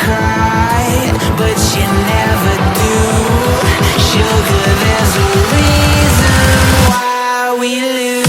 cry, but you never do. Sugar, there's a reason why we lose.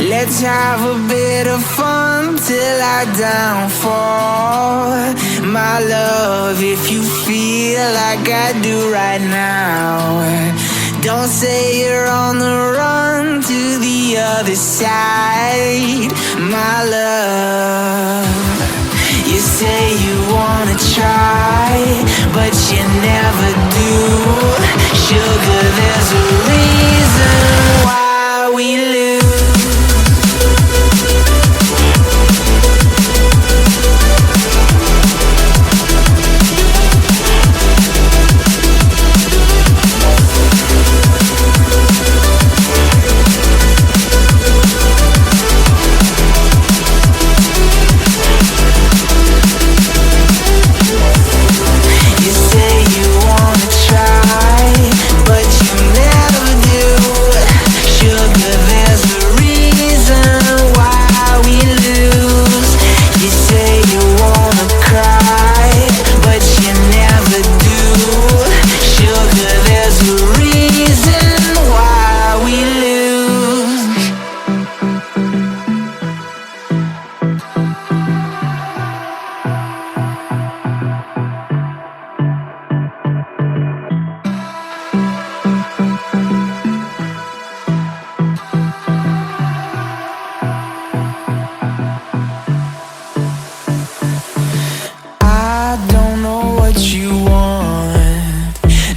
Let's have a bit of fun till I downfall. My love, if you feel like I do right now, don't say you're on the run to the other side. My love, you say you wanna try, but you never do. Sugar, there's a reason why we lose.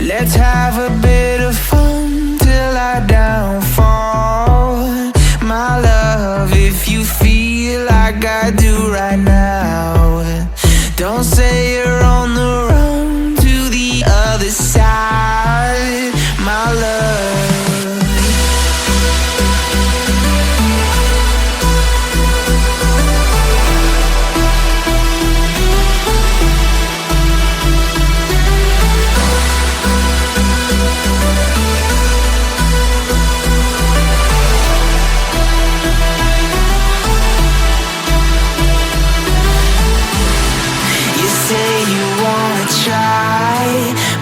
Let's have a bit of fun till I downfall. My love, if you feel like I do right now, don't say you're on the run to the other side. My love,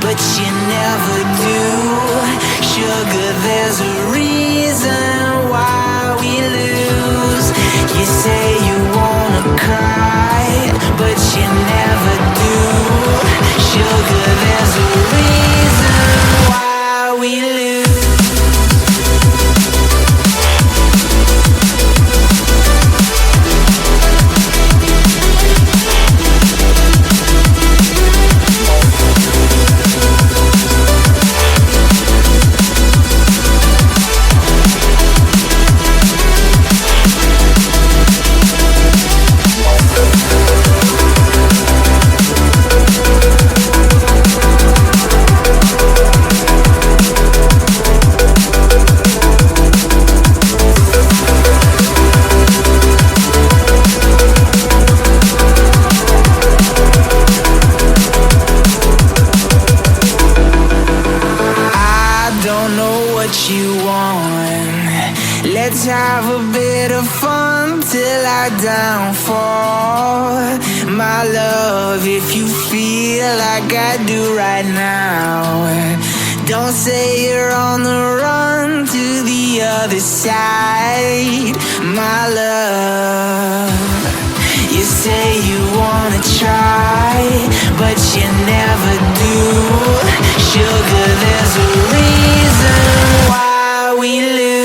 but you never do. Sugar, there's a reason why we lose. You say you wanna cry, but you never do. Sugar, there's a reason why we lose. Let's have a bit of fun till I downfall. My love, if you feel like I do right now, don't say you're on the run to the other side. My love, you say you wanna try, but you never do. Sugar, there's a reason why we lose.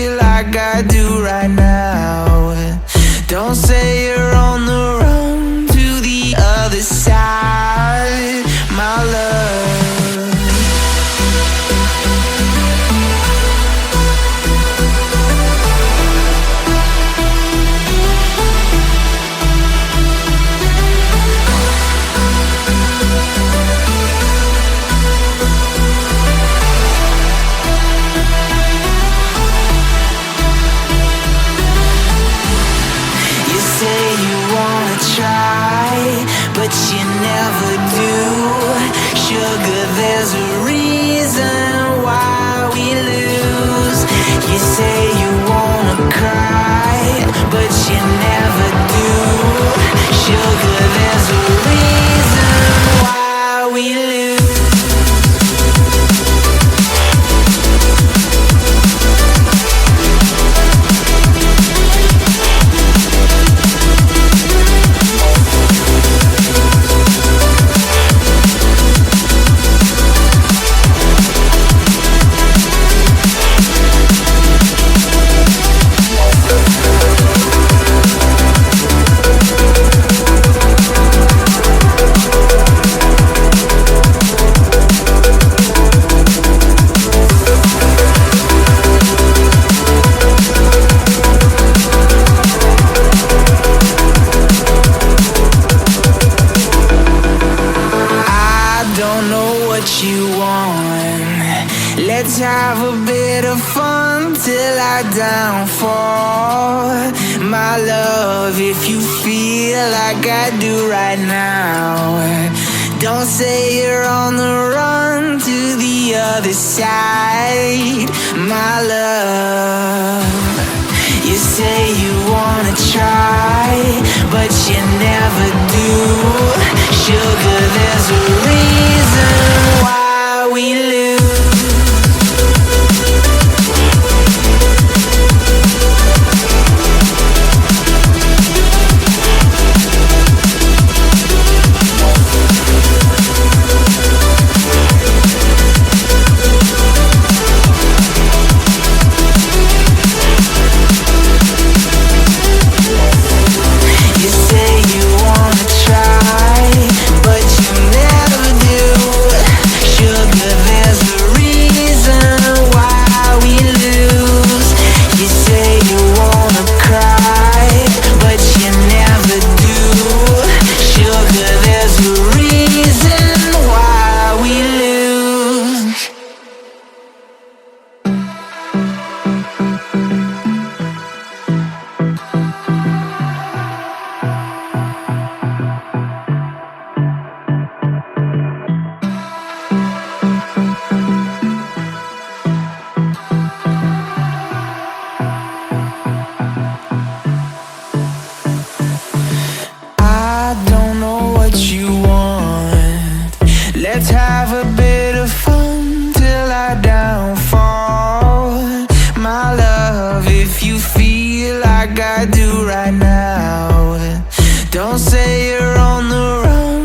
feel like I do right now. Don't say you're on the run to the other side, my love. But you never do. Sugar, there's a reason why we lose. You say you wanna cry, but you never do. Sugar, there's a reason why we lose. You want. Let's have a bit of fun till I downfall, my love. If you feel like I do right now, don't say you're on the run to the other side, my love. You say you wanna try, but you never do. Sugar, there's a reason why we lose. Let's have a bit of fun till I downfall, my love. If you feel like I do right now, don't say you're on the run